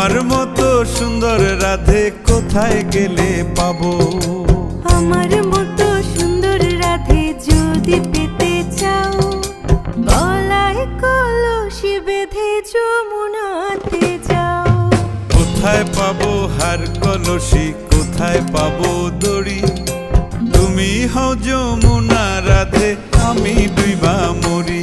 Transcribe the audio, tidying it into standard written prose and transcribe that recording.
তোমার মতো সুন্দর রাধে কোথায় গেলে পাবো? আমার মতো সুন্দর রাধে যদি পেতে চাও, গলায় কলসি বেঁধে যমুনাতে যাও। কোথায় পাবো হার কলসি, কোথায় পাবো দড়ি? তুমি হও যমুনা রাধে, আমি ডুইবা মরি।